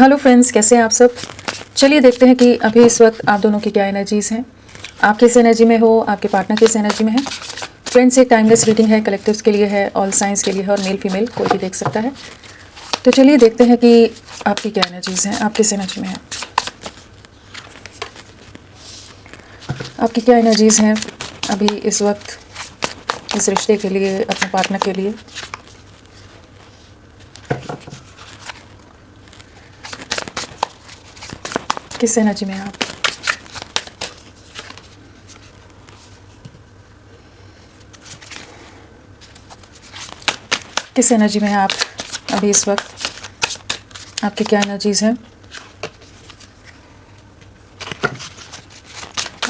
Hello friends, कैसे हैं आप सब। चलिए देखते हैं कि अभी इस वक्त आप दोनों की क्या एनर्जीज़ हैं। आप किस एनर्जी में हो, आपके पार्टनर किस एनर्जी में है। फ्रेंड्स, एक टाइमलेस रीडिंग है, कलेक्टिव्स के लिए है, ऑल साइंस के लिए है और मेल फीमेल कोई भी देख सकता है। तो चलिए देखते हैं कि आपकी क्या एनर्जीज़ हैं, आप किस एनर्जी में हैं, आपकी क्या एनर्जीज़ हैं अभी इस वक्त इस रिश्ते के लिए, अपने पार्टनर के लिए। किस एनर्जी में हैं आप। किस एनर्जी में हैं आप अभी इस वक्त, आपकी क्या एनर्जीज़ हैं,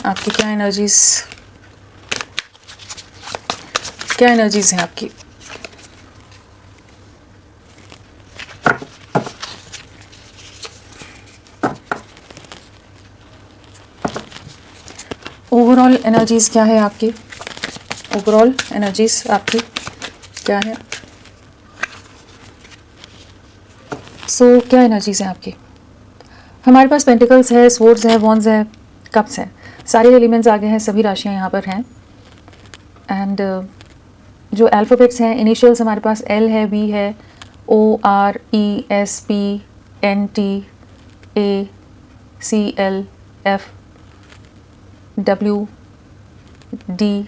आपकी क्या एनर्जीज़ हैं आपकी। ओवरऑल एनर्जीज़ क्या है आपकी, ओवरऑल एनर्जीज़ आपकी क्या है। क्या एनर्जीज़ हैं आपकी। हमारे पास पेंटिकल्स है, स्वॉर्ड्स है, वॉन्ड्स है, कप्स हैं, सारे एलिमेंट्स आगे हैं, सभी राशियां यहाँ पर हैं। एंड जो अल्फ़ाबेट्स हैं, इनिशियल्स हमारे पास एल है, वी है, O R E S P N T A C L F W D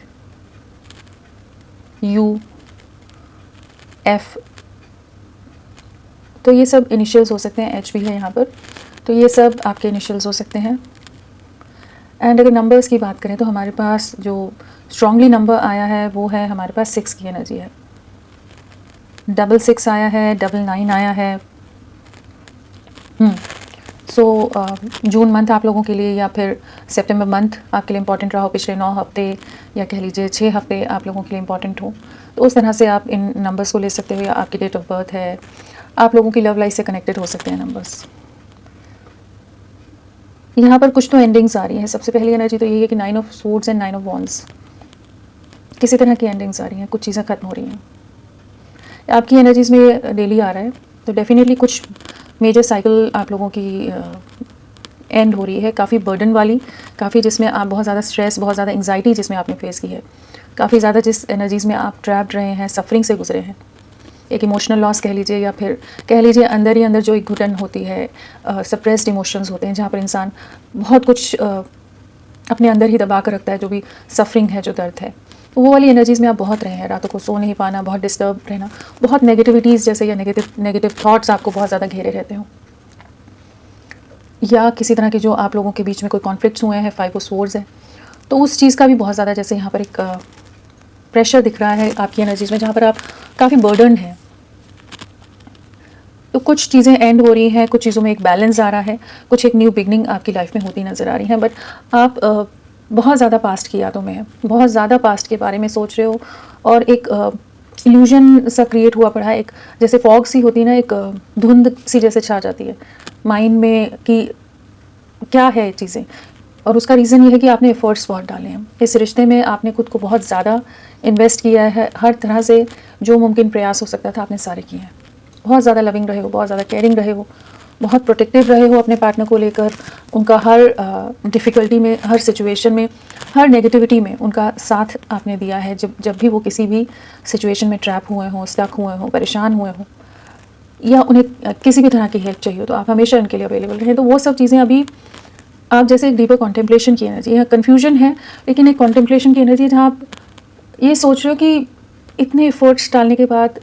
U F. तो ये सब इनिशियल्स हो सकते हैं, एच भी है यहाँ पर, तो ये सब आपके इनिशियल्स हो सकते हैं। एंड अगर नंबर्स की बात करें तो हमारे पास जो स्ट्रांगली नंबर आया है वो है हमारे पास 6 की एनर्जी है। 66 आया है, 99 आया है। जून मंथ आप लोगों के लिए या फिर सितंबर मंथ आपके लिए इम्पॉर्टेंट रहा हो, पिछले 9 हफ्ते या कह लीजिए 6 हफ्ते आप लोगों के लिए इम्पॉर्टेंट हो, तो उस तरह से आप इन नंबर्स को ले सकते हो। या आपकी डेट ऑफ बर्थ है, आप लोगों की लव लाइफ से कनेक्टेड हो सकते हैं नंबर्स। यहाँ पर कुछ तो एंडिंग्स आ रही हैं। सबसे पहली एनर्जी तो यही है कि 9 of swords and 9 of wands, किसी तरह की एंडिंग्स आ रही हैं, कुछ चीज़ें ख़त्म हो रही हैं। आपकी एनर्जीज़ में डेली आ रहा है, तो डेफिनेटली कुछ मेजर साइकिल आप लोगों की एंड हो रही है, काफ़ी बर्डन वाली, काफ़ी जिसमें आप बहुत ज़्यादा स्ट्रेस, बहुत ज़्यादा एंग्जाइटी जिसमें आपने फेस की है, काफ़ी ज़्यादा जिस एनर्जीज़ में आप ट्रैप्ड रहे हैं, सफरिंग से गुजरे हैं। एक इमोशनल लॉस कह लीजिए, या फिर कह लीजिए अंदर ही अंदर जो एक घुटन होती है, सप्रेस्ड इमोशंस होते हैं, जहाँ पर इंसान बहुत कुछ अपने अंदर ही दबा कर रखता है, जो भी सफरिंग है, जो दर्द है, वो वाली एनर्जीज़ में आप बहुत रहे हैं। रातों को सो नहीं पाना, बहुत डिस्टर्ब रहना, बहुत नेगेटिविटीज़ जैसे, या नेगेटिव थॉट्स आपको बहुत ज़्यादा घेरे रहते हो, या किसी तरह के जो आप लोगों के बीच में कोई कॉन्फ्लिक्ट्स हुए हैं, 5 ऑफ स्वॉर्ड्स है, तो उस चीज़ का भी बहुत ज़्यादा जैसे यहाँ पर एक प्रेशर दिख रहा है आपकी एनर्जीज़ में, जहाँ पर आप काफ़ी बर्डन है। तो कुछ चीज़ें एंड हो रही हैं, कुछ चीज़ों में एक बैलेंस आ रहा है, कुछ एक न्यू बिगनिंग आपकी लाइफ में होती नज़र आ रही है। बट आप बहुत ज़्यादा पास्ट की यादों में हैं, बहुत ज़्यादा पास्ट के बारे में सोच रहे हो, और एक इल्यूजन सा क्रिएट हुआ पड़ा है, एक जैसे फॉग सी होती है ना, एक धुंध सी जैसे छा जाती है माइंड में कि क्या है चीज़ें। और उसका रीज़न ये है कि आपने एफर्ट्स बहुत डाले हैं इस रिश्ते में, आपने खुद को बहुत ज़्यादा इन्वेस्ट किया है, हर तरह से जो मुमकिन प्रयास हो सकता था आपने सारे किए हैं। बहुत ज़्यादा लविंग रहे हो, बहुत ज़्यादा केयरिंग रहे हो, बहुत प्रोटेक्टिव रहे हो अपने पार्टनर को लेकर, उनका हर डिफ़िकल्टी में, हर सिचुएशन में, हर नेगेटिविटी में उनका साथ आपने दिया है। जब भी वो किसी भी सिचुएशन में ट्रैप हुए हों, स्टक हुए हों, परेशान हुए हों, या उन्हें किसी भी तरह की हेल्प चाहिए हो, तो आप हमेशा उनके लिए अवेलेबल रहे। तो वो सब चीज़ें अभी आप जैसे एक डीपर कॉन्टेम्पलेशन की एनर्जी, यहाँ कन्फ्यूजन है लेकिन एक कॉन्टेम्पलेशन की एनर्जी, जहाँ आप ये सोच रहे हो कि इतने एफर्ट्स डालने के बाद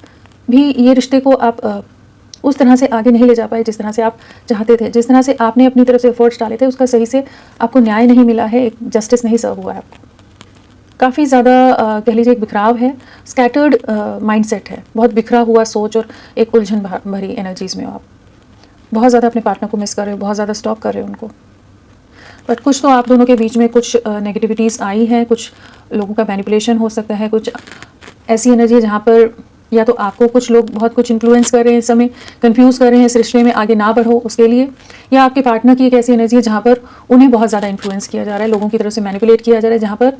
भी ये रिश्ते को आप उस तरह से आगे नहीं ले जा पाए जिस तरह से आप चाहते थे, जिस तरह से आपने अपनी तरफ से एफर्ट्स डाले थे, उसका सही से आपको न्याय नहीं मिला है, एक जस्टिस नहीं सर्व हुआ है आपको। काफ़ी ज़्यादा कह लीजिए एक बिखराव है, स्कैटर्ड माइंडसेट है, बहुत बिखरा हुआ सोच और एक उलझन भरी एनर्जीज़ में हो आप। बहुत ज़्यादा अपने पार्टनर को मिस कर रहे हो, बहुत ज़्यादा स्टॉक कर रहे हो उनको। बट कुछ तो आप दोनों के बीच में कुछ नेगेटिविटीज़ आई हैं, कुछ लोगों का मैनिपुलेशन हो सकता है, कुछ ऐसी एनर्जी है जहाँ पर या तो आपको कुछ लोग बहुत कुछ इन्फ्लुएंस कर रहे हैं, इस समय कंफ्यूज कर रहे हैं इस रिश्ते में आगे ना बढ़ो उसके लिए, या आपके पार्टनर की एक ऐसी एनर्जी है जहाँ पर उन्हें बहुत ज़्यादा इन्फ्लुएंस किया जा रहा है, लोगों की तरफ से मैनिपुलेट किया जा रहा है, जहाँ पर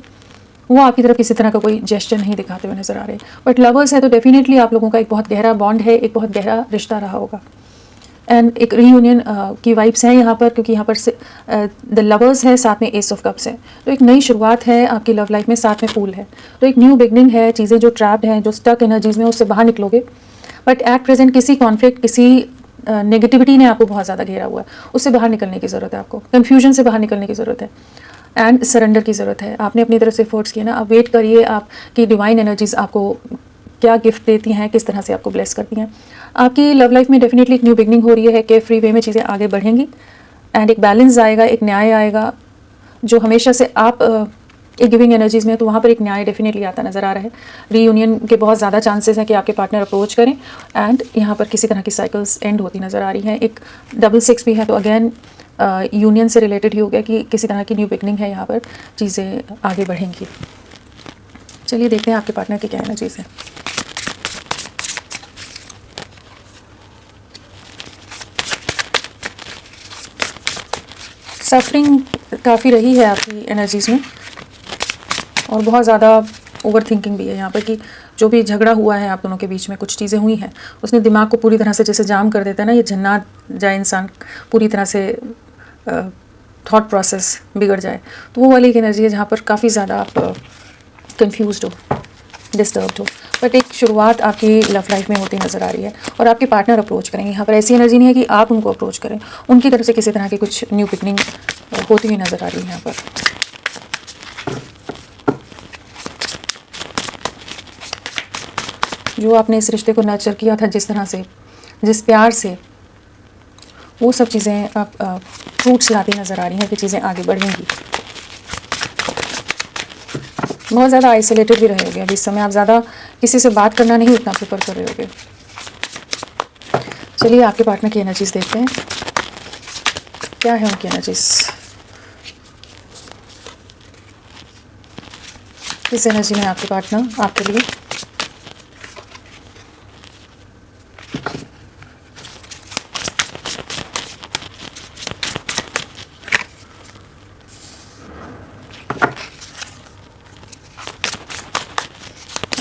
वो आपकी तरफ किसी तरह का कोई जेस्चर नहीं दिखाते हुए नजर आ रहे। बट लवर्स है तो डेफिनेटली आप लोगों का एक बहुत गहरा बॉन्ड है, एक बहुत गहरा रिश्ता रहा होगा। एंड एक रीयूनियन की वाइब्स हैं यहाँ पर, क्योंकि यहाँ पर द लवर्स है, साथ में एस ऑफ कप्स है। तो एक नई शुरुआत है आपकी लव लाइफ में, साथ में फूल है। तो एक न्यू बिगनिंग है। चीज़ें जो ट्रैप्ड हैं, जो स्टक एनर्जीज में, उससे बाहर निकलोगे। बट एट प्रेजेंट किसी कॉन्फ्लिक्ट, किसी नेगेटिविटी ने आपको बहुत ज़्यादा घेरा हुआ है, उससे बाहर निकलने की ज़रूरत है आपको। कन्फ्यूजन से बाहर निकलने की ज़रूरत है एंड सरेंडर की ज़रूरत है। आपने अपनी तरफ से एफर्ट्स किए ना, आप वेट करिए आपकी डिवाइन एनर्जीज आपको क्या गिफ्ट देती हैं, किस तरह से आपको ब्लेस करती हैं। आपकी लव लाइफ में डेफिनेटली एक न्यू बिगनिंग हो रही है, केयर फ्री वे में चीज़ें आगे बढ़ेंगी एंड एक बैलेंस आएगा, एक न्याय आएगा। जो हमेशा से आप एक गिविंग एनर्जीज में, तो वहाँ पर एक न्याय डेफिनेटली आता नज़र आ रहा है। रीयूनियन के बहुत ज़्यादा चांसेस हैं कि आपके पार्टनर अप्रोच करें एंड यहाँ पर किसी तरह की साइकिल्स एंड होती नज़र आ रही हैं। एक डबल 6 भी है, तो अगेन यूनियन से रिलेटेड ही हो गया कि किसी तरह की न्यू बिगनिंग है, यहाँ पर चीज़ें आगे बढ़ेंगी। चलिए देखते हैं आपके पार्टनर की क्या एनर्जीज है। सफरिंग काफ़ी रही है आपकी एनर्जीज में और बहुत ज़्यादा ओवर थिंकिंग भी है यहाँ पर, कि जो भी झगड़ा हुआ है आप दोनों के बीच में, कुछ चीज़ें हुई हैं, उसने दिमाग को पूरी तरह से जैसे जाम कर देता है ना, ये झन्ना जाए इंसान, पूरी तरह से थॉट प्रोसेस बिगड़ जाए। तो वो वाली एक एनर्जी है जहाँ पर काफ़ी ज़्यादा आप कंफ्यूज्ड हो, डिस्टर्ब्ड हो। बट एक शुरुआत आपकी लव लाइफ में होती नज़र आ रही है और आपके पार्टनर अप्रोच करेंगे। यहाँ पर ऐसी एनर्जी नहीं है कि आप उनको अप्रोच करें, उनकी तरफ से किसी तरह की कुछ न्यू बिगनिंग होती हुई नज़र आ रही है यहाँ पर। जो आपने इस रिश्ते को नर्चर किया था, जिस तरह से, जिस प्यार से, वो सब चीज़ें आप फ्रूट्स लाती नज़र आ रही हैं कि चीज़ें आगे बढ़ेंगी। बहुत ज़्यादा आइसोलेटेड भी रहे होगे अभी इस समय, आप ज़्यादा किसी से बात करना नहीं उतना प्रेफर कर रहे होगे। चलिए आपके पार्टनर की एनर्जीज देखते हैं, क्या है उनकी एनर्जीज। किस एनर्जी में आपके पार्टनर आपके लिए।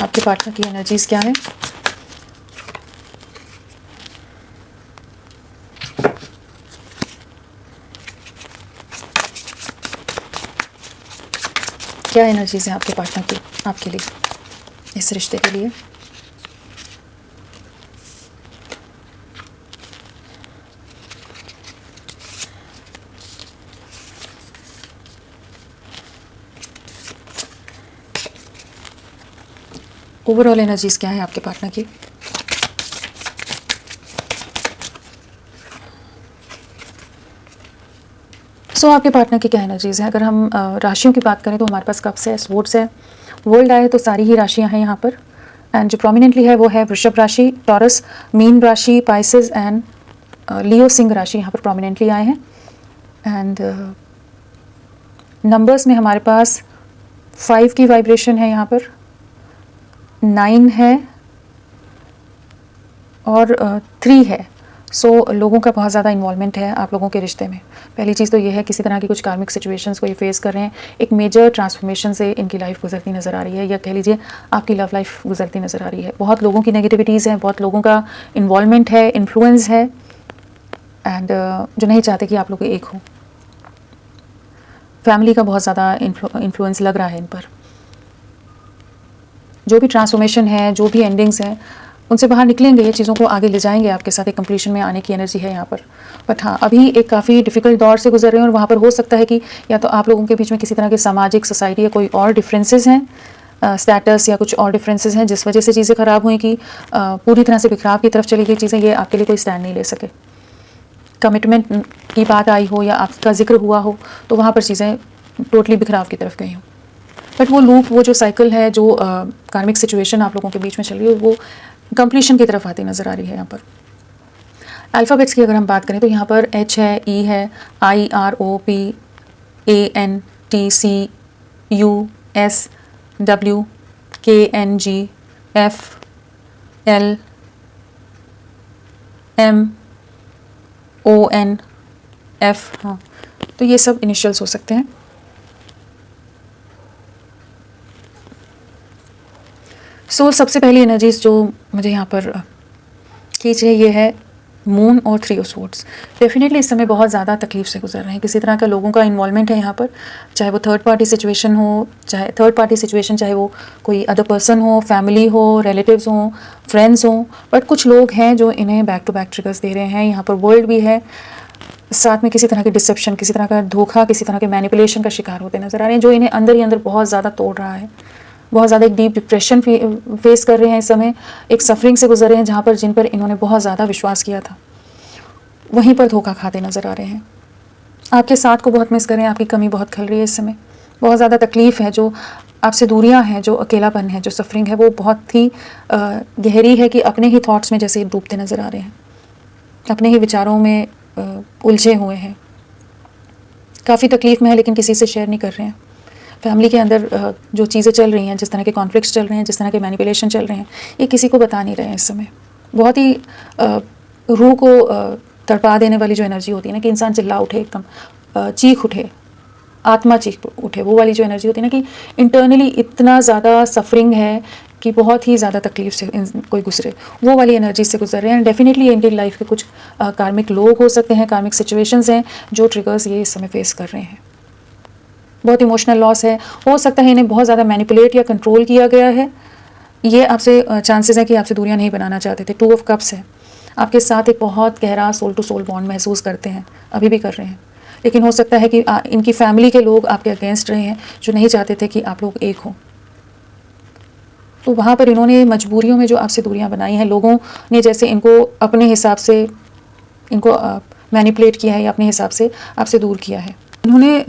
आपके पार्टनर की एनर्जीज क्या है। क्या एनर्जीज है आपके पार्टनर की आपके लिए, इस रिश्ते के लिए। ओवरऑल एनर्जीज क्या है आपके पार्टनर की। सो आपके पार्टनर की क्या एनर्जीज है। अगर हम राशियों की बात करें तो हमारे पास कप्स है, स्वॉर्ड्स है, वर्ल्ड आए, तो सारी ही राशियां हैं यहाँ पर। एंड जो प्रोमिनेंटली है वो है वृषभ राशि, टॉरस, मीन राशि, पाइसेस एंड लियो सिंह राशि यहाँ पर प्रोमिनेंटली आए हैं। एंड नंबर्स में हमारे पास 5 की वाइब्रेशन है यहाँ पर, 9 है और 3 है। सो लोगों का बहुत ज़्यादा इन्वॉल्वमेंट है आप लोगों के रिश्ते में। पहली चीज़ तो ये है, किसी तरह की कुछ कार्मिक सिचुएशंस को ये फेस कर रहे हैं, एक मेजर ट्रांसफॉर्मेशन से इनकी लाइफ गुजरती नज़र आ रही है, या कह लीजिए आपकी लव लाइफ गुजरती नज़र आ रही है। बहुत लोगों की नेगेटिविटीज़ हैं, बहुत लोगों का इन्वॉल्वमेंट है, इन्फ्लुएंस है, एंड जो नहीं चाहते कि आप लोग एक हो। फैमिली का बहुत ज़्यादा इन्फ्लुएंस लग रहा है इन पर। जो भी ट्रांसफॉर्मेशन है, जो भी एंडिंग्स हैं, उनसे बाहर निकलेंगे, ये चीज़ों को आगे ले जाएंगे आपके साथ, एक कंप्लीशन में आने की एनर्जी है यहाँ पर। बट हाँ, अभी एक काफ़ी डिफ़िकल्ट दौर से गुजर रहे हैं और वहाँ पर हो सकता है कि या तो आप लोगों के बीच में किसी तरह के सामाजिक, सोसाइटी या कोई और डिफरेंसेस हैं, स्टेटस या कुछ और डिफरेंसेस हैं, जिस वजह से चीज़ें ख़राब हुई कि पूरी तरह से बिखराव की तरफ चली गई चीज़ें, ये आपके लिए कोई स्टैंड नहीं ले सके। कमिटमेंट की बात आई हो या आपका जिक्र हुआ हो, तो वहाँ पर चीज़ें टोटली बिखराव की तरफ गई हों। बट वो लूप, वो जो साइकिल है, जो कार्मिक सिचुएशन आप लोगों के बीच में चल रही है, वो कंप्लीशन की तरफ आती नज़र आ रही है यहाँ पर। अल्फ़ाबेट्स की अगर हम बात करें तो यहाँ पर H है, E है, I R O P A N T C U S W K N G F L M O N F, हाँ, तो ये सब इनिशियल्स हो सकते हैं। सो सबसे पहली एनर्जीज जो मुझे यहाँ पर खींच रही है मून और 3 ऑफ स्वॉर्ड्स। डेफिनेटली इस समय बहुत ज़्यादा तकलीफ से गुजर रहे हैं, किसी तरह का लोगों का इन्वॉल्वमेंट है यहाँ पर, चाहे वो थर्ड पार्टी सिचुएशन हो, चाहे वो कोई अदर पर्सन हो, फैमिली हो, रिलेटिव्स हों, फ्रेंड्स हों, बट कुछ लोग हैं जो इन्हें बैक टू बैक ट्रिगर्स दे रहे हैं। यहाँ पर वर्ल्ड भी है, साथ में किसी तरह के डिसेप्शन, किसी तरह का धोखा, किसी तरह के मैनिपुलेशन का शिकार होते नजर आ रहे हैं, जो इन्हें अंदर ही अंदर बहुत ज़्यादा तोड़ रहा है। बहुत ज़्यादा एक डीप डिप्रेशन फेस कर रहे हैं इस समय, एक सफरिंग से गुजर रहे हैं जहाँ पर जिन पर इन्होंने बहुत ज़्यादा विश्वास किया था वहीं पर धोखा खाते नज़र आ रहे हैं। आपके साथ को बहुत मिस कर रहे हैं, आपकी कमी बहुत खल रही है इस समय, बहुत ज़्यादा तकलीफ़ है, जो आपसे दूरियां हैं, जो अकेलापन है, जो सफरिंग है, वो बहुत ही गहरी है कि अपने ही थॉट्स में जैसे डूबते नज़र आ रहे हैं, अपने ही विचारों में उलझे हुए हैं। काफ़ी तकलीफ़ में है लेकिन किसी से शेयर नहीं कर रहे हैं। फैमिली के अंदर जो चीज़ें चल रही हैं, जिस तरह के कॉन्फ्लिक्ट्स चल रहे हैं, जिस तरह के मैनिपुलेशन चल रहे हैं, ये किसी को बता नहीं रहे हैं इस समय। बहुत ही रूह को तड़पा देने वाली जो एनर्जी होती है ना, कि इंसान चिल्ला उठे, एकदम चीख उठे, आत्मा चीख उठे, वो वाली जो एनर्जी होती है ना, कि इंटरनली इतना ज़्यादा सफरिंग है कि बहुत ही ज़्यादा तकलीफ से कोई गुजरे, वो वाली एनर्जी से गुजर रहे हैं। डेफिनेटली इनकी लाइफ के कुछ कार्मिक लोग हो सकते हैं, कार्मिक सिचुएशंस हैं जो ट्रिगर्स ये इस समय फेस कर रहे हैं। बहुत इमोशनल लॉस है, हो सकता है इन्हें बहुत ज़्यादा मैनिपुलेट या कंट्रोल किया गया है। ये आपसे चांसेस है कि आपसे दूरियां नहीं बनाना चाहते थे। 2 ऑफ कप्स है, आपके साथ एक बहुत गहरा सोल टू सोल बॉन्ड महसूस करते हैं, अभी भी कर रहे हैं, लेकिन हो सकता है कि इनकी फैमिली के लोग आपके अगेंस्ट रहे हैं, जो नहीं चाहते थे कि आप लोग एक हो। तो वहाँ पर इन्होंने मजबूरियों में जो आपसे दूरियां बनाई हैं, लोगों ने जैसे इनको अपने हिसाब से इनको मैनिपुलेट किया है या अपने हिसाब से आपसे दूर किया है। इन्होंने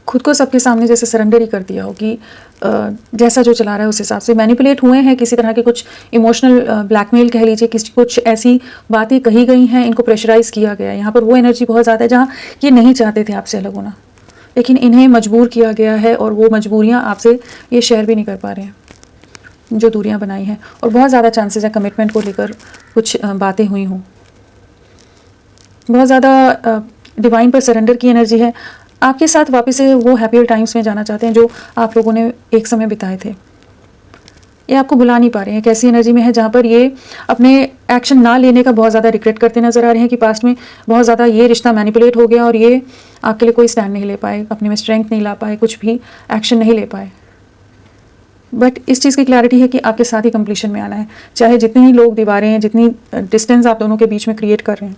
खुद को सबके सामने जैसे सरेंडर ही कर दिया हो कि जैसा जो चला रहा है उस हिसाब से मैनिपुलेट हुए हैं। किसी तरह के कुछ इमोशनल ब्लैकमेल कह लीजिए, कुछ ऐसी बातें कही गई हैं, इनको प्रेशराइज़ किया गया है। यहाँ पर वो एनर्जी बहुत ज़्यादा है जहाँ ये नहीं चाहते थे आपसे अलग होना, लेकिन इन्हें मजबूर किया गया है और वो मजबूरियाँ आपसे ये शेयर भी नहीं कर पा रहे हैं, जो दूरियाँ बनाई हैं। और बहुत ज़्यादा चांसेस है कमिटमेंट को लेकर कुछ बातें हुई हों। बहुत ज़्यादा डिवाइन पर सरेंडर की एनर्जी है। आपके साथ वापस से वो हैप्पियर टाइम्स में जाना चाहते हैं जो आप लोगों ने एक समय बिताए थे। ये आपको भुला नहीं पा रहे हैं। एक ऐसी एनर्जी में है जहाँ पर ये अपने एक्शन ना लेने का बहुत ज़्यादा रिग्रेट करते नज़र आ रहे हैं कि पास्ट में बहुत ज़्यादा ये रिश्ता मैनिपुलेट हो गया और ये आपके लिए कोई स्टैंड नहीं ले पाए, अपने में स्ट्रेंथ नहीं ला पाए, कुछ भी एक्शन नहीं ले पाए। बट इस चीज़ की क्लैरिटी है कि आपके साथ ही कंप्लीशन में आना है, चाहे जितने ही लोग दीवारें हैं, जितनी डिस्टेंस आप दोनों के बीच में क्रिएट कर रहे हैं,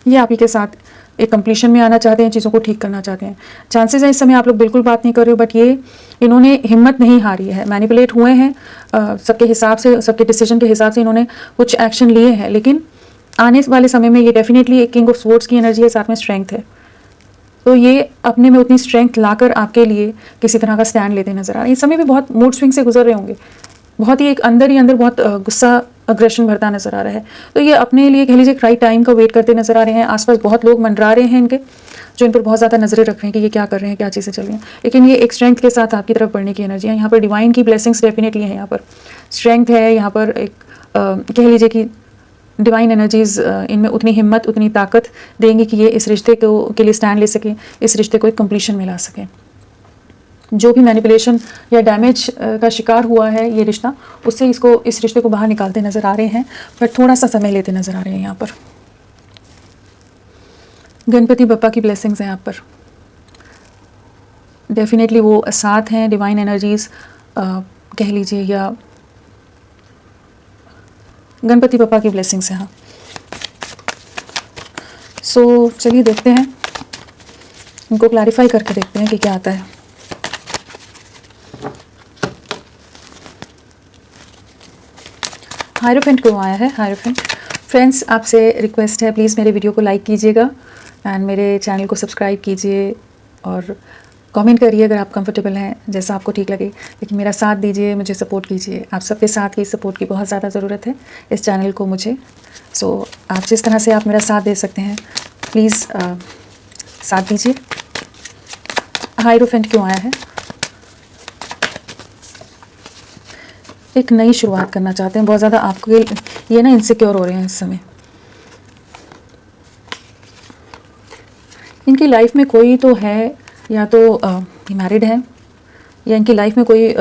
ये आप ही के साथ एक कंप्लीशन में आना चाहते हैं, चीज़ों को ठीक करना चाहते हैं। चांसेस है इस समय आप लोग बिल्कुल बात नहीं कर रहे हो, बट ये इन्होंने हिम्मत नहीं हारी है, मैनिपुलेट हुए हैं सबके हिसाब से, सबके डिसीजन के हिसाब से इन्होंने कुछ एक्शन लिए हैं, लेकिन आने वाले समय में ये डेफिनेटली एक किंग ऑफ स्वॉर्ड्स की एनर्जी है, साथ में स्ट्रेंथ है। तो ये अपने में उतनी स्ट्रेंथ लाकर आपके लिए किसी तरह का स्टैंड लेते नजर आ रहे हैं। इस समय भी बहुत मूड स्विंग से गुजर रहे होंगे, बहुत ही एक अंदर ही अंदर बहुत गुस्सा अग्रेशन भरता नजर आ रहा है। तो ये अपने लिए कह लीजिए राइट टाइम का वेट करते नजर आ रहे हैं। आसपास बहुत लोग मंडरा रहे हैं इनके, जो इन पर बहुत ज़्यादा नजरें रख रहे हैं कि ये क्या कर रहे हैं, क्या चीज़ें चल रही हैं, लेकिन ये एक स्ट्रेंथ के साथ आपकी तरफ बढ़ने की एनर्जी है। यहाँ पर डिवाइन की ब्लेसिंग्स डेफिनेटली है, यहाँ पर स्ट्रेंथ है, यहाँ पर एक कह लीजिए कि डिवाइन एनर्जीज इनमें उतनी हिम्मत, उतनी ताकत देंगी कि ये इस रिश्ते को के लिए स्टैंड ले सकें, इस रिश्ते को एक कंप्लीशन में ला सकें। जो भी मैनिपुलेशन या डैमेज का शिकार हुआ है ये रिश्ता, उससे इस रिश्ते को बाहर निकालते नज़र आ रहे हैं, पर थोड़ा सा समय लेते नज़र आ रहे हैं। यहाँ पर गणपति बप्पा की ब्लेसिंग्स हैं आप पर, डेफिनेटली वो साथ हैं। डिवाइन एनर्जीज कह लीजिए या गणपति बप्पा की ब्लेसिंग्स हैं। हाँ, सो चलिए देखते हैं, इनको क्लैरिफाई करके देखते हैं कि क्या आता है। हायरोफेंट क्यों आया है? हायरोफेंट फ्रेंड्स, आपसे रिक्वेस्ट है, प्लीज़ मेरे वीडियो को लाइक कीजिएगा एंड मेरे चैनल को सब्सक्राइब कीजिए और कमेंट करिए अगर आप कंफर्टेबल हैं, जैसा आपको ठीक लगे, लेकिन मेरा साथ दीजिए, मुझे सपोर्ट कीजिए। आप सबके साथ की सपोर्ट की बहुत ज़्यादा ज़रूरत है इस चैनल को मुझे। सो आप जिस तरह से आप मेरा साथ दे सकते हैं, प्लीज़ साथ दीजिए। हायरोफेंट क्यों आया है? एक नई शुरुआत करना चाहते हैं, बहुत ज़्यादा आपके ये ना इनसिक्योर हो रहे हैं इस समय। इनकी लाइफ में कोई तो है, या तो मैरिड है, या इनकी लाइफ में कोई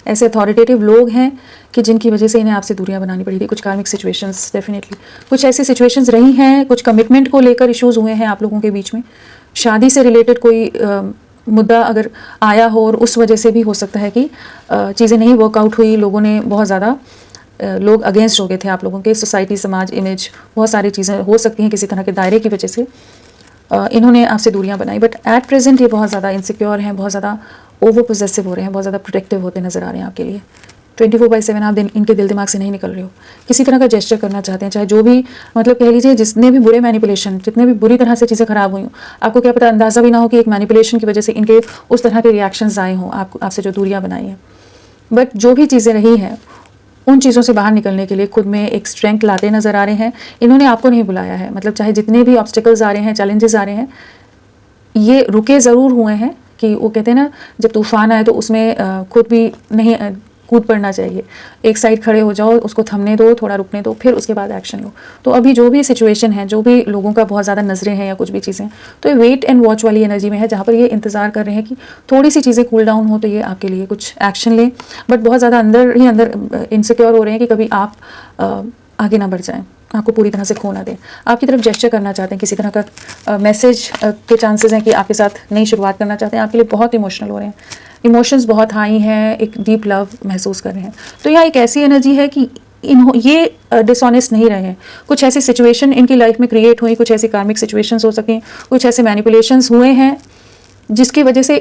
ऐसे अथॉरिटेटिव लोग हैं कि जिनकी वजह से इन्हें आपसे दूरियां बनानी पड़ी थी। कुछ कार्मिक सिचुएशंस, डेफिनेटली कुछ ऐसी सिचुएशंस रही हैं, कुछ कमिटमेंट को लेकर इश्यूज हुए हैं आप लोगों के बीच में, शादी से रिलेटेड कोई मुद्दा अगर आया हो और उस वजह से भी हो सकता है कि चीज़ें नहीं वर्कआउट हुई, लोगों ने बहुत ज़्यादा लोग अगेंस्ट हो गए थे आप लोगों के, सोसाइटी, समाज, इमेज, बहुत सारी चीज़ें हो सकती हैं किसी तरह के दायरे की वजह से इन्होंने आपसे दूरियां बनाई। बट एट प्रेजेंट ये बहुत ज़्यादा इनसिक्योर हैं, बहुत ज़्यादा ओवर पोजेसिव हो रहे हैं, बहुत ज़्यादा प्रोटेक्टिव होते नजर आ रहे हैं आपके लिए। 24/7 आप इनके दिल दिमाग से नहीं निकल रहे हो, किसी तरह का जेस्चर करना चाहते हैं, चाहे जो भी मतलब कह लीजिए जितने भी बुरे मैनिपुलेशन, जितने भी बुरी तरह से चीज़ें खराब हुई हों, आपको क्या पता, अंदाज़ा भी ना हो कि एक मैनिपुलेशन की वजह से इनके उस तरह के रिएक्शंस आए हों आपसे जो दूरियां बनाई हैं। बट जो भी चीज़ें रही हैं उन चीज़ों से बाहर निकलने के लिए खुद में एक स्ट्रेंथ लाते नज़र आ रहे हैं। इन्होंने आपको नहीं बुलाया है, मतलब चाहे जितने भी ऑब्स्टिकल्स आ रहे हैं, चैलेंजेस आ रहे हैं, ये रुके ज़रूर हुए हैं कि वो कहते हैं ना, जब तूफान आए तो उसमें खुद भी नहीं कूद पड़ना चाहिए, एक साइड खड़े हो जाओ, उसको थमने दो, थोड़ा रुकने दो, फिर उसके बाद एक्शन लो। तो अभी जो भी सिचुएशन है, जो भी लोगों का बहुत ज़्यादा नज़रें हैं या कुछ भी चीज़ें, तो ये वेट एंड वॉच वाली एनर्जी में है, जहाँ पर ये इंतज़ार कर रहे हैं कि थोड़ी सी चीज़ें कूल डाउन हो तो ये आपके लिए कुछ एक्शन लें। बट बहुत ज़्यादा अंदर ही अंदर इनसिक्योर हो रहे हैं कि कभी आप आगे ना बढ़ जाएँ, आपको पूरी तरह से खो ना दें। आपकी तरफ जेस्चर करना चाहते हैं, किसी तरह का मैसेज के चांसेस हैं कि आपके साथ नई शुरुआत करना चाहते हैं, आपके लिए बहुत इमोशनल हो रहे हैं, इमोशंस बहुत हाई हैं, एक डीप लव महसूस कर रहे हैं। तो यह एक ऐसी एनर्जी है कि ये डिसऑनेस्ट नहीं रहे हैं। कुछ ऐसी सिचुएशन इनकी लाइफ में क्रिएट हुई, कुछ ऐसी कार्मिक सिचुएशंस हो सकें, कुछ ऐसे मैनिपुलेशंस हुए हैं जिसकी वजह से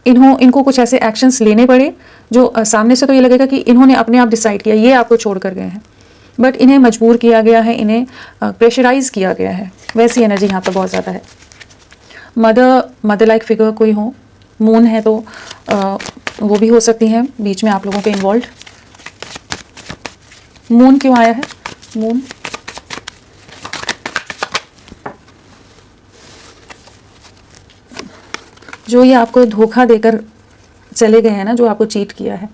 इनको कुछ ऐसे एक्शंस लेने पड़े जो सामने से तो ये लगेगा कि इन्होंने अपने आप डिसाइड किया, ये आपको छोड़ कर गए हैं, बट इन्हें मजबूर किया गया है, इन्हें प्रेशराइज किया गया है। वैसी एनर्जी यहाँ पर बहुत ज़्यादा है। मदर लाइक फिगर कोई हो, मून है तो वो भी हो सकती है बीच में आप लोगों के इन्वॉल्व। मून क्यों आया है? मून जो ये आपको धोखा देकर चले गए हैं ना, जो आपको चीट किया है,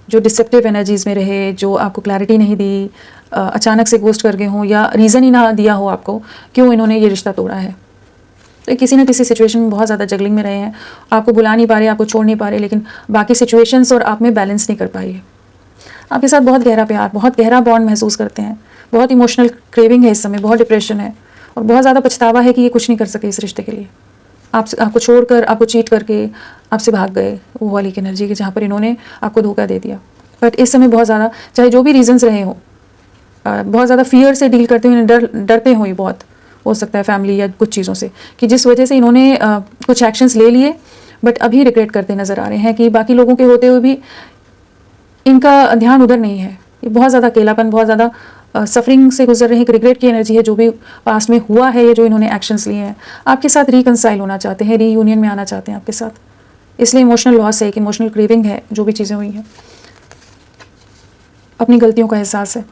जो डिसेप्टिव एनर्जीज में रहे, जो आपको क्लैरिटी नहीं दी, अचानक से गोस्ट कर गए हों या रीज़न ही ना दिया हो आपको क्यों इन्होंने ये रिश्ता तोड़ा है, तो किसी न किसी सिचुएशन में बहुत ज़्यादा जगलिंग में रहे हैं, आपको बुला नहीं पा रहे, आपको छोड़ नहीं पा रहे, लेकिन बाकी सिचुएशंस और आप में बैलेंस नहीं कर पाइए। आपके साथ बहुत गहरा प्यार, बहुत गहरा बॉन्ड महसूस करते हैं, बहुत इमोशनल क्रेविंग है इस समय, बहुत डिप्रेशन है और बहुत ज़्यादा पछतावा है कि ये कुछ नहीं कर सके इस रिश्ते के लिए, आपको छोड़कर, आपको चीट करके आपसे भाग गए, वो वाली एनर्जी के जहाँ पर इन्होंने आपको धोखा दे दिया। बट इस समय बहुत ज़्यादा, चाहे जो भी रीजंस रहे हों, बहुत ज़्यादा फियर से डील करते हुए डरते हो, ये बहुत हो सकता है फैमिली या कुछ चीज़ों से, कि जिस वजह से इन्होंने कुछ एक्शंस ले लिए बट अभी रिग्रेट करते नज़र आ रहे हैं कि बाकी लोगों के होते हुए भी इनका ध्यान उधर नहीं है। ये बहुत ज़्यादा अकेलापन, बहुत ज़्यादा सफरिंग से गुजर रहे हैं, एक रिग्रेट की एनर्जी है जो भी पास्ट में हुआ है, ये जो इन्होंने एक्शंस लिए हैं। आपके साथ रिकंसाइल होना चाहते हैं, रीयूनियन में आना चाहते हैं आपके साथ, इसलिए इमोशनल लॉस है, एक इमोशनल क्रेविंग है, जो भी चीज़ें हुई हैं, अपनी गलतियों का एहसास है,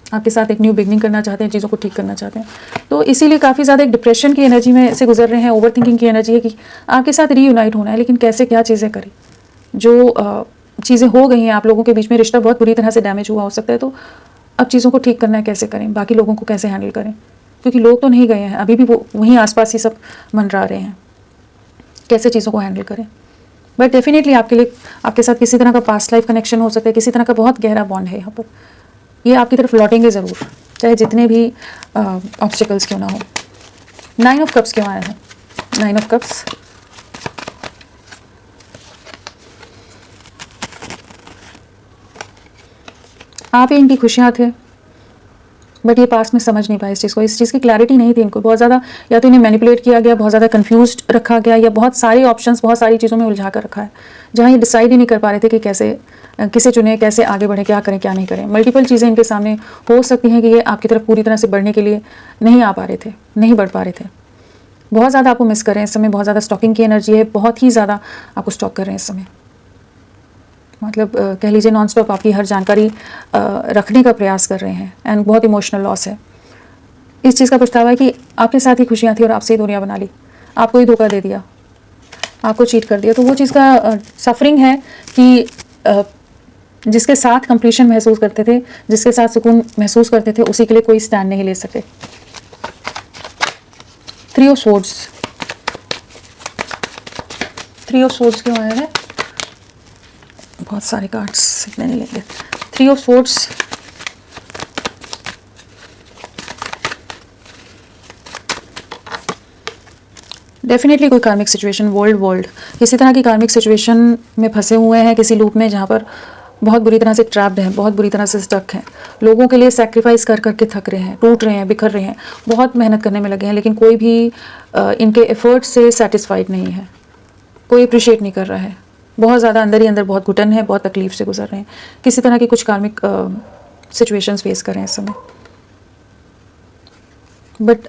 आपके साथ एक न्यू बिगनिंग करना चाहते हैं, चीज़ों को ठीक करना चाहते हैं। तो इसीलिए काफ़ी ज़्यादा एक डिप्रेशन की एनर्जी में से गुजर रहे हैं, ओवर थिंकिंग की एनर्जी है कि आपके साथ रीयूनाइट होना है, लेकिन कैसे, क्या चीज़ें करें। जो चीज़ें हो गई हैं आप लोगों के बीच में, रिश्ता बहुत बुरी तरह से डैमेज हुआ हो सकता है, तो अब चीज़ों को ठीक करना है, कैसे करें, बाकी लोगों को कैसे हैंडल करें, क्योंकि लोग तो नहीं गए हैं, अभी भी वो वहीं आसपास ही सब मंडरा रहे हैं, कैसे चीज़ों को हैंडल करें। बट डेफिनेटली आपके लिए, आपके साथ किसी तरह का पास्ट लाइफ कनेक्शन हो सकता है, किसी तरह का बहुत गहरा बॉन्ड है यहाँ पर, ये आपकी तरफ लौटेंगे ज़रूर, चाहे जितने भी ऑब्स्टिकल्स क्यों ना हो। 9 ऑफ कप्स क्यों आया है? 9 ऑफ कप्स, आप ही इनकी खुशियाँ थे, बट ये पास में समझ नहीं पाए इस चीज़ की क्लैरिटी नहीं थी इनको, बहुत ज़्यादा या तो इन्हें मैनिपुलेट किया गया, बहुत ज़्यादा कंफ्यूज्ड रखा गया, या बहुत सारे ऑप्शंस, बहुत सारी चीज़ों में उलझा कर रखा है, जहाँ ये डिसाइड ही नहीं कर पा रहे थे कि कैसे, किसे चुने, कैसे आगे बढ़े, क्या करें, क्या नहीं करें। मल्टीपल चीज़ें इनके सामने हो सकती हैं कि ये आपकी तरफ पूरी तरह से बढ़ने के लिए नहीं आ पा रहे थे, नहीं बढ़ पा रहे थे, बहुत ज़्यादा आपको मिस कर रहे हैं इस समय, बहुत ज़्यादा स्टॉकिंग की एनर्जी है, बहुत ही ज़्यादा आपको स्टॉक कर रहे हैं इस समय, मतलब कह लीजिए नॉन स्टॉप आपकी हर जानकारी रखने का प्रयास कर रहे हैं, एंड बहुत इमोशनल लॉस है। इस चीज़ का पछतावा है कि आपके साथ ही खुशियाँ थी और आपसे ही दुनिया बना ली, आपको ही धोखा दे दिया, आपको चीट कर दिया, तो वो चीज़ का सफरिंग है कि जिसके साथ कंप्लीशन महसूस करते थे, जिसके साथ सुकून महसूस करते थे, उसी के लिए कोई स्टैंड नहीं ले सके। 3 ऑफ स्वॉर्ड्स, 3 ऑफ स्वॉर्ड्स क्यों आया है? बहुत सारे कार्ड्स इतने नहीं लेंगे। 3 ऑफ स्वॉर्ड्स, डेफिनेटली कोई कार्मिक सिचुएशन, वर्ल्ड किसी तरह की कार्मिक सिचुएशन में फंसे हुए हैं, किसी लूप में जहाँ पर बहुत बुरी तरह से ट्रैप्ड हैं, बहुत बुरी तरह से स्टक हैं, लोगों के लिए सैक्रिफाइस कर करके थक रहे हैं, टूट रहे हैं, बिखर रहे हैं, बहुत मेहनत करने में लगे हैं, लेकिन कोई भी इनके एफर्ट से सेटिस्फाइड नहीं है, कोई अप्रिशिएट नहीं कर रहा है, बहुत ज़्यादा अंदर ही अंदर बहुत घुटन है, बहुत तकलीफ से गुजर रहे हैं, किसी तरह की कुछ कार्मिक सिचुएशंस फेस कर रहे हैं इस समय। बट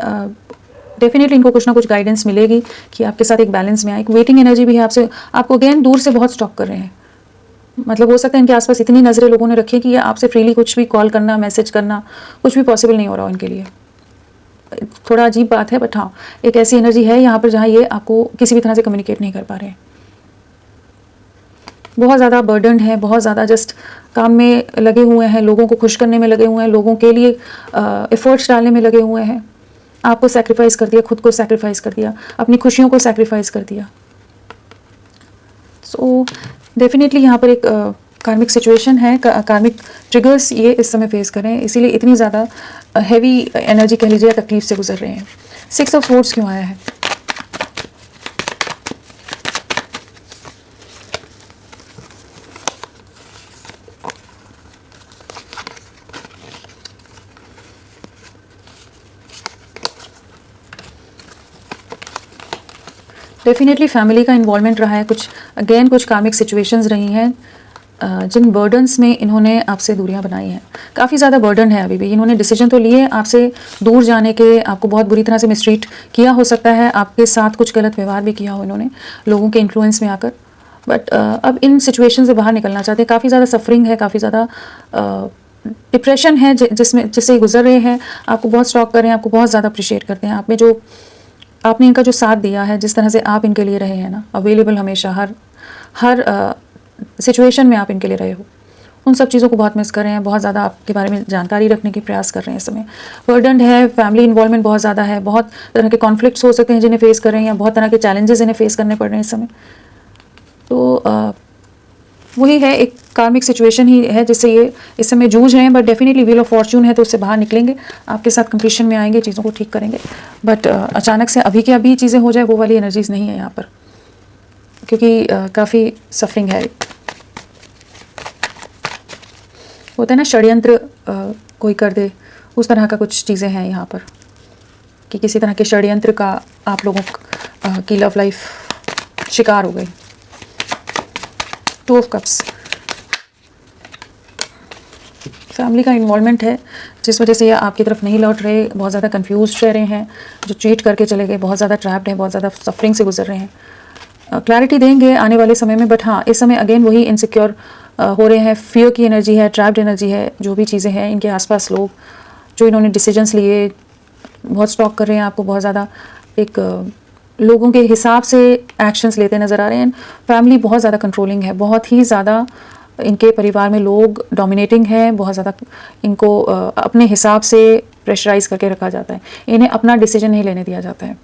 डेफिनेटली इनको कुछ ना कुछ गाइडेंस मिलेगी कि आपके साथ एक बैलेंस में आए। एक वेटिंग एनर्जी भी है आपसे, आपको अगेन दूर से बहुत स्टॉक कर रहे हैं, मतलब हो सकता है इनके आसपास इतनी नज़रें लोगों ने रखी है कि ये आपसे फ्रीली कुछ भी कॉल करना, मैसेज करना, कुछ भी पॉसिबल नहीं हो रहा हो इनके लिए। थोड़ा अजीब बात है, बट हाँ, एक ऐसी एनर्जी है यहाँ पर जहाँ ये आपको किसी भी तरह से कम्युनिकेट नहीं कर पा रहे हैं, बहुत ज़्यादा बर्डन्ड है, बहुत ज़्यादा जस्ट काम में लगे हुए हैं, लोगों को खुश करने में लगे हुए हैं, लोगों के लिए एफर्ट्स डालने में लगे हुए हैं। आपको सैक्रिफाइस कर दिया, खुद को सैक्रिफाइस कर दिया, अपनी खुशियों को सैक्रिफाइस कर दिया। सो डेफिनेटली यहाँ पर एक कार्मिक सिचुएशन है, कार्मिक ट्रिगर्स ये इस समय फेस कर रहे हैं, इसीलिए इतनी ज़्यादा हैवी एनर्जी कह लीजिए, तकलीफ से गुजर रहे हैं। 6 ऑफ स्वॉर्ड्स क्यों आया है? डेफिनेटली फैमिली का इन्वॉल्वमेंट रहा है, कुछ कार्मिक सिचुएशंस रही हैं जिन बर्डन्स में इन्होंने आपसे दूरियां बनाई हैं। काफ़ी ज़्यादा बर्डन है, अभी भी इन्होंने डिसीजन तो लिए आपसे दूर जाने के, आपको बहुत बुरी तरह से मिसट्रीट किया हो सकता है, आपके साथ कुछ गलत व्यवहार भी किया हो इन्होंने लोगों के इन्फ्लुएंस में आकर, बट अब इन सिचुएशन से बाहर निकलना चाहते हैं। काफ़ी ज़्यादा सफरिंग है, काफ़ी ज़्यादा डिप्रेशन है जिससे गुजर रहे हैं, आपको बहुत स्टॉक कर रहे हैं, आपको बहुत ज़्यादा अप्रिशिएट करते हैं। आपने इनका जो साथ दिया है, जिस तरह से आप इनके लिए रहे हैं ना, अवेलेबल हमेशा, हर सिचुएशन में आप इनके लिए रहे हो, उन सब चीज़ों को बहुत मिस कर रहे हैं, बहुत ज़्यादा आपके बारे में जानकारी रखने की प्रयास कर रहे हैं इस समय। बर्डन है, फैमिली इन्वॉल्वमेंट बहुत ज़्यादा है, बहुत तरह के कॉन्फ्लिक्ट्स हो सकते हैं जिन्हें फेस कर रहे हैं, या बहुत तरह के चैलेंजेस इन्हें फेस करने पड़ रहे हैं इस समय। तो वही है, एक कार्मिक सिचुएशन ही है जिससे ये इस समय जूझ रहे हैं, but definitely wheel of Fortune है, तो उससे बाहर निकलेंगे, आपके साथ कंप्लीशन में आएंगे, चीज़ों को ठीक करेंगे। बट अचानक से अभी के अभी चीज़ें हो जाए, वो वाली एनर्जीज नहीं है यहाँ पर, क्योंकि काफ़ी सफरिंग है। होता है ना, षड्यंत्र कोई कर दे, उस तरह का कुछ चीज़ें हैं यहाँ पर, कि किसी तरह के षड्यंत्र का आप लोगों की लव लाइफ शिकार हो गई। 2 ऑफ कप्स, फैमिली का इन्वॉल्वमेंट है, जिस वजह से ये आपकी तरफ नहीं लौट रहे, बहुत ज़्यादा कंफ्यूज रह रहे हैं, जो चीट करके चले गए, बहुत ज़्यादा ट्रैप्ड हैं, बहुत ज़्यादा सफरिंग से गुजर रहे हैं। क्लैरिटी देंगे आने वाले समय में, बट हाँ, इस समय अगेन वही इनसिक्योर हो रहे हैं, फियर की एनर्जी है, ट्रैप्ड एनर्जी है, जो भी चीज़ें हैं इनके आसपास, लोग जो इन्होंने डिसीजंस लिए, बहुत स्टॉक कर रहे हैं आपको, बहुत ज़्यादा एक लोगों के हिसाब से एक्शंस लेते नज़र आ रहे हैं। फैमिली बहुत ज़्यादा कंट्रोलिंग है, बहुत ही ज़्यादा इनके परिवार में लोग डोमिनेटिंग हैं, बहुत ज़्यादा इनको अपने हिसाब से प्रेशराइज करके रखा जाता है, इन्हें अपना डिसीजन नहीं लेने दिया जाता है,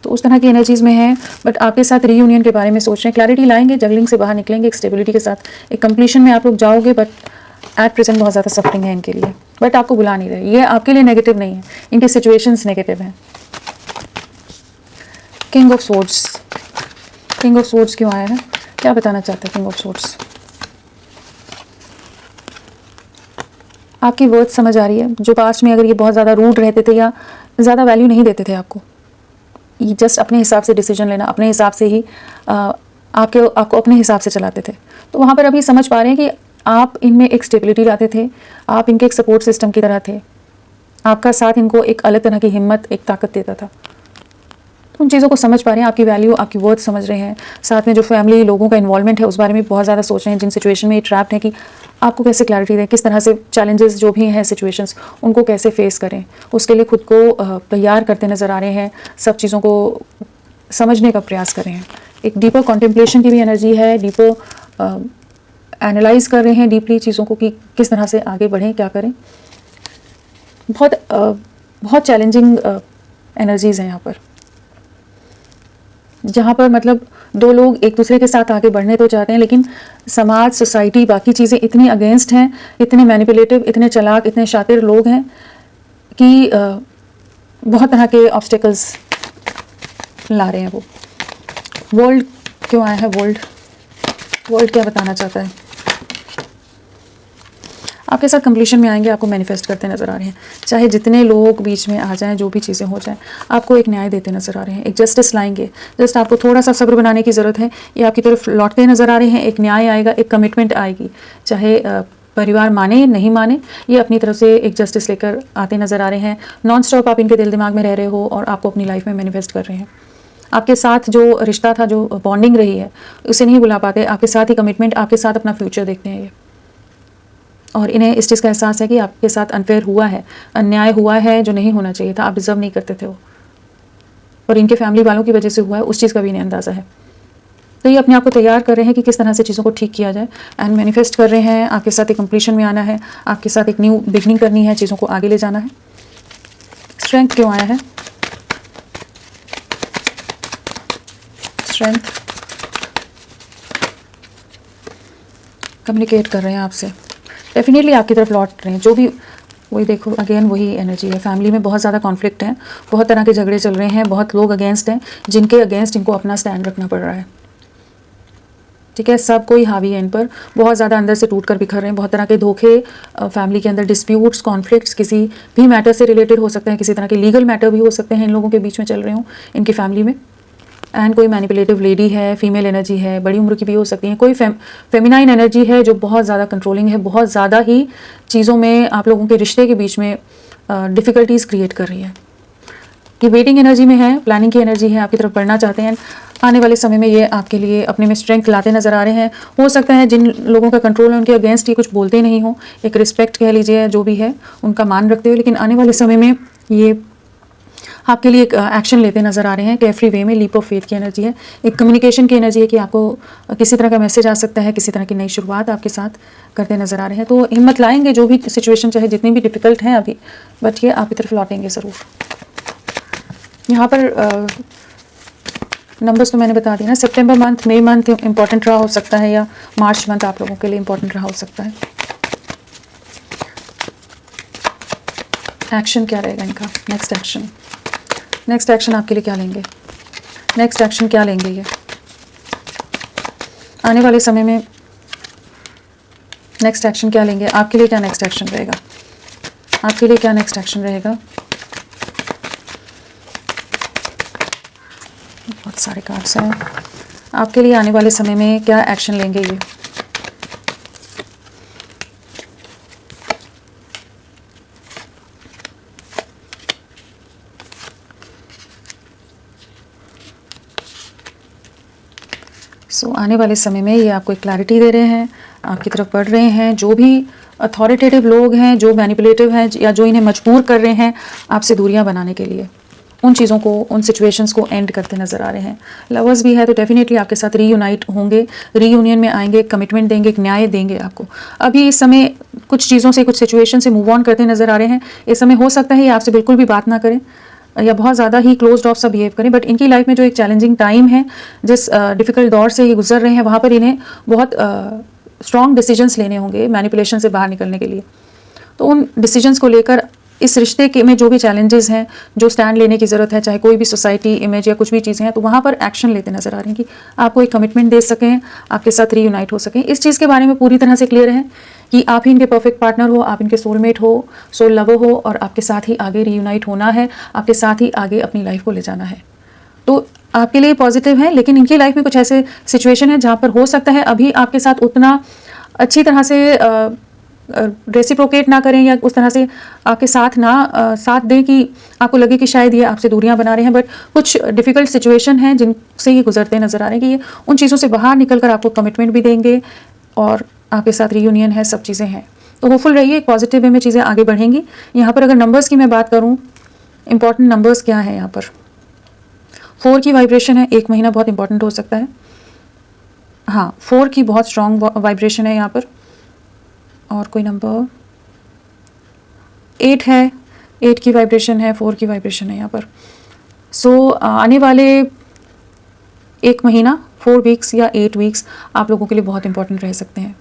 तो उस तरह की एनर्जीज में है। बट आपके साथ रीयूनियन के बारे में सोच रहे हैं, क्लैरिटी लाएंगे, जगलिंग से बाहर निकलेंगे, एक स्टेबिलिटी के साथ एक कंप्लीशन में आप लोग जाओगे, बट एट प्रेजेंट बहुत ज़्यादा सफरिंग है इनके लिए, बट आपको बुला नहीं रहे। ये आपके लिए नेगेटिव नहीं है, इनके सिचुएशंस नेगेटिव हैं। King of swords, king of swords क्यों आया है, क्या बताना चाहते हैं किंग ऑफ स्वॉर्ड्स? आपकी वर्थ समझ आ रही है, जो पास्ट में अगर ये बहुत ज़्यादा रूड रहते थे या ज़्यादा वैल्यू नहीं देते थे आपको, ये जस्ट अपने हिसाब से डिसीजन लेना, अपने हिसाब से ही आपको अपने हिसाब से चलाते थे, तो वहाँ पर अभी समझ पा रहे हैं कि आप इनमें एक स्टेबिलिटी लाते थे, आप इनके एक सपोर्ट सिस्टम की तरह थे, आपका साथ इनको एक अलग तरह की हिम्मत, एक ताकत देता था। तो उन चीज़ों को समझ पा रहे हैं, आपकी वैल्यू, आपकी वर्थ समझ रहे हैं। साथ में जो फैमिली लोगों का इन्वॉल्वमेंट है, उस बारे में बहुत ज़्यादा सोच रहे हैं, जिन सिचुएशन में ये ट्रैप्ड है, कि आपको कैसे क्लैरिटी दें, किस तरह से चैलेंजेस जो भी हैं, सिचुएशंस, उनको कैसे फेस करें, उसके लिए खुद को तैयार करते नज़र आ रहे हैं, सब चीज़ों को समझने का प्रयास कर रहे हैं। एक डीपर कॉन्टेम्पलेशन की भी एनर्जी है, डीपर एनालाइज कर रहे हैं डीपली चीज़ों को, कि किस तरह से आगे बढ़ें, क्या करें। बहुत चैलेंजिंग एनर्जीज़ हैं यहाँ पर। जहाँ पर मतलब दो लोग एक दूसरे के साथ आगे बढ़ने तो चाहते हैं, लेकिन समाज, सोसाइटी, बाकी चीज़ें इतनी अगेंस्ट हैं, इतने मैनिपुलेटिव, इतने चालाक, इतने शातिर लोग हैं कि बहुत तरह के ऑब्स्टिकल्स ला रहे हैं वो। वर्ल्ड क्यों आया है? वर्ल्ड क्या बताना चाहता है? आपके साथ कंप्लीशन में आएंगे, आपको मैनिफेस्ट करते नजर आ रहे हैं। चाहे जितने लोग बीच में आ जाएं, जो भी चीज़ें हो जाएं, आपको एक न्याय देते नजर आ रहे हैं, एक जस्टिस लाएंगे। जस्ट आपको थोड़ा सा सब्र बनाने की ज़रूरत है। ये आपकी तरफ लौटते नजर आ रहे हैं। एक न्याय आएगा, एक कमिटमेंट आएगी, चाहे परिवार माने नहीं माने, ये अपनी तरफ से एक जस्टिस लेकर आते नजर आ रहे हैं। नॉन स्टॉप आप इनके दिल दिमाग में रह रहे हो और आपको अपनी लाइफ में मैनिफेस्ट कर रहे हैं। आपके साथ जो रिश्ता था, जो बॉन्डिंग रही है, उसे नहीं बुला पाते। आपके साथ ही कमिटमेंट, आपके साथ अपना फ्यूचर देखते हैं ये। और इन्हें इस चीज़ का एहसास है कि आपके साथ अनफेयर हुआ है, अन्याय हुआ है, जो नहीं होना चाहिए था, आप डिजर्व नहीं करते थे वो, और इनके फैमिली वालों की वजह से हुआ है, उस चीज़ का भी इन्हें अंदाज़ा है। तो ये अपने आप को तैयार कर रहे हैं कि किस तरह से चीज़ों को ठीक किया जाए, एंड मैनिफेस्ट कर रहे हैं। आपके साथ एक कंप्लीशन में आना है, आपके साथ एक न्यू बिगनिंग करनी है, चीज़ों को आगे ले जाना है। स्ट्रेंथ क्यों आया है? स्ट्रेंथ कम्युनिकेट कर रहे हैं आपसे, डेफिनेटली आपकी तरफ लौट रहे हैं। जो भी, वही देखो अगेन वही एनर्जी है। फैमिली में बहुत ज़्यादा कॉन्फ्लिक्ट है, बहुत तरह के झगड़े चल रहे हैं, बहुत लोग अगेंस्ट हैं, जिनके अगेंस्ट इनको अपना स्टैंड रखना पड़ रहा है। ठीक है, सब कोई हावी है इन पर, बहुत ज़्यादा अंदर से टूट कर बिखर रहे हैं। बहुत तरह के धोखे, फैमिली के अंदर डिस्प्यूट्स, कॉन्फ्लिक्ट्स किसी भी मैटर से रिलेटेड हो सकते हैं, किसी तरह के लीगल मैटर भी हो सकते हैं इन लोगों के बीच में चल रहे हों इनकी फैमिली में। एंड कोई मैनिपुलेटिव लेडी है, फीमेल एनर्जी है, बड़ी उम्र की भी हो सकती है। कोई फेमिनाइन एनर्जी है जो बहुत ज़्यादा कंट्रोलिंग है, बहुत ज़्यादा ही चीज़ों में, आप लोगों के रिश्ते के बीच में डिफ़िकल्टीज़ क्रिएट कर रही है। कि वेटिंग एनर्जी में है, प्लानिंग की एनर्जी है, आपकी तरफ बढ़ना चाहते हैं। आने वाले समय में ये आपके लिए अपने में स्ट्रेंथ लाते नज़र आ रहे हैं। हो सकता है जिन लोगों का कंट्रोल है उनके अगेंस्ट ये कुछ बोलते नहीं हो, एक रिस्पेक्ट कह लीजिए, जो भी है उनका मान रखते हुए, लेकिन आने वाले समय में ये आपके लिए एक एक्शन लेते नजर आ रहे हैं। केयरफ्री वे में, लीप ऑफ फेथ की एनर्जी है, एक कम्युनिकेशन की एनर्जी है कि आपको किसी तरह का मैसेज आ सकता है, किसी तरह की नई शुरुआत आपके साथ करते नजर आ रहे हैं। तो हिम्मत लाएंगे, जो भी सिचुएशन चाहे जितनी भी डिफिकल्ट हैं अभी, बट ये आपकी तरफ लौटेंगे ज़रूर। यहाँ पर नंबर्स तो मैंने बता दिया ना। सितंबर मंथ, मई मंथ इंपॉर्टेंट रहा हो सकता है, या मार्च मंथ आप लोगों के लिए इंपॉर्टेंट रहा हो सकता है। एक्शन क्या रहेगा इनका? नेक्स्ट एक्शन आपके लिए क्या लेंगे? नेक्स्ट एक्शन क्या लेंगे ये आने वाले समय में? नेक्स्ट एक्शन क्या लेंगे आपके लिए? क्या नेक्स्ट एक्शन रहेगा आपके लिए? क्या नेक्स्ट एक्शन रहेगा? बहुत सारे कार्ड्स हैं आपके लिए। आने वाले समय में क्या एक्शन लेंगे ये? आने वाले समय में ये आपको एक क्लैरिटी दे रहे हैं, आपकी तरफ बढ़ रहे हैं। जो भी अथॉरिटेटिव लोग हैं, जो मैनिपुलेटिव हैं, या जो इन्हें मजबूर कर रहे हैं आपसे दूरियां बनाने के लिए, उन चीज़ों को, उन सिचुएशंस को एंड करते नज़र आ रहे हैं। लवर्स भी है तो डेफिनेटली आपके साथ रीयूनाइट होंगे, रीयूनियन में आएंगे, एक कमिटमेंट देंगे, एक न्याय देंगे आपको। अभी इस समय कुछ चीज़ों से, कुछ सिचुएशन से मूव ऑन करते नज़र आ रहे हैं। इस समय हो सकता है ये आपसे बिल्कुल भी बात ना करें, या बहुत ज़्यादा ही क्लोज ऑफ सा बिहेव करें, बट इनकी लाइफ में जो एक चैलेंजिंग टाइम है, जिस डिफ़िकल्ट दौर से ये गुजर रहे हैं, वहाँ पर इन्हें बहुत स्ट्रॉन्ग डिसीजंस लेने होंगे मैनिपुलेशन से बाहर निकलने के लिए। तो उन डिसीजंस को लेकर इस रिश्ते के में जो भी चैलेंजेस हैं, जो स्टैंड लेने की ज़रूरत है, चाहे कोई भी सोसाइटी इमेज या कुछ भी चीज़ें हैं, तो वहाँ पर एक्शन लेते नज़र आ रहे हैं कि आपको एक कमिटमेंट दे सकें, आपके साथ रीयूनाइट हो सकें। इस चीज़ के बारे में पूरी तरह से क्लियर है कि आप ही इनके परफेक्ट पार्टनर हो, आप इनके सोलमेट हो, सोल लवर हो, और आपके साथ ही आगे रीयूनाइट होना है, आपके साथ ही आगे अपनी लाइफ को ले जाना है। तो आपके लिए पॉजिटिव है, लेकिन इनकी लाइफ में कुछ ऐसे सिचुएशन है जहाँ पर हो सकता है अभी आपके साथ उतना अच्छी तरह से रेसिप्रोकेट ना करें, या उस तरह से आपके साथ ना साथ दें कि आपको लगे कि शायद ये आपसे दूरियां बना रहे हैं। बट कुछ डिफ़िकल्ट सिचुएशन हैं जिनसे ये गुजरते नज़र आ रहे हैं कि ये उन चीज़ों से बाहर निकल कर आपको कमिटमेंट भी देंगे, और आपके साथ रीयूनियन है, सब चीज़ें हैं। तो होपफुल रहिए, एक पॉजिटिव वे में चीज़ें आगे बढ़ेंगी। यहाँ पर अगर नंबर्स की मैं बात करूँ, इंपॉर्टेंट नंबर्स क्या है यहाँ पर? 4 की वाइब्रेशन है, एक महीना बहुत इंपॉर्टेंट हो सकता है। हाँ, 4 की बहुत स्ट्रॉन्ग वाइब्रेशन है यहाँ पर। और कोई नंबर 8 है, 8 की वाइब्रेशन है, 4 की वाइब्रेशन है यहाँ पर। आने वाले 1 महीना 4 वीक्स या 8 वीक्स आप लोगों के लिए बहुत इंपॉर्टेंट रह सकते हैं।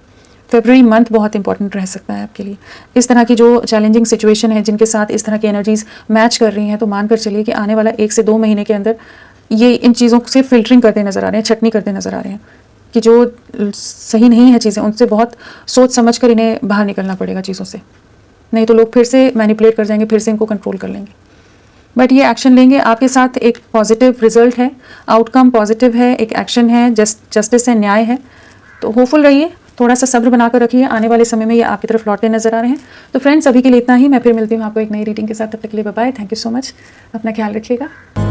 फरवरी मंथ बहुत इंपॉर्टेंट रह सकता है आपके लिए। इस तरह की जो चैलेंजिंग सिचुएशन है, जिनके साथ इस तरह की एनर्जीज़ मैच कर रही हैं, तो मान कर चलिए कि आने वाला 1 से 2 महीने के अंदर ये इन चीज़ों से फ़िल्टरिंग करते नज़र आ रहे हैं, छँटनी करते नज़र आ रहे हैं कि जो सही नहीं है चीज़ें, उनसे बहुत सोच समझ कर इन्हें बाहर निकलना पड़ेगा चीज़ों से। नहीं तो लोग फिर से मैनिपुलेट कर जाएंगे, फिर से इनको कंट्रोल कर लेंगे। बट ये एक्शन लेंगे, आपके साथ एक पॉजिटिव रिजल्ट है, आउटकम पॉजिटिव है, एक एक्शन है, जस्टिस है, न्याय है। तो होपफुल रहिए, थोड़ा सा सब्र बनाकर रखिए, आने वाले समय में ये आपकी तरफ लौटते नजर आ रहे हैं। तो फ्रेंड्स, अभी के लिए इतना ही। मैं फिर मिलती हूँ आपको एक नई रीडिंग के साथ। तब तक के लिए bye bye. Thank you so much. अपना ख्याल रखिएगा।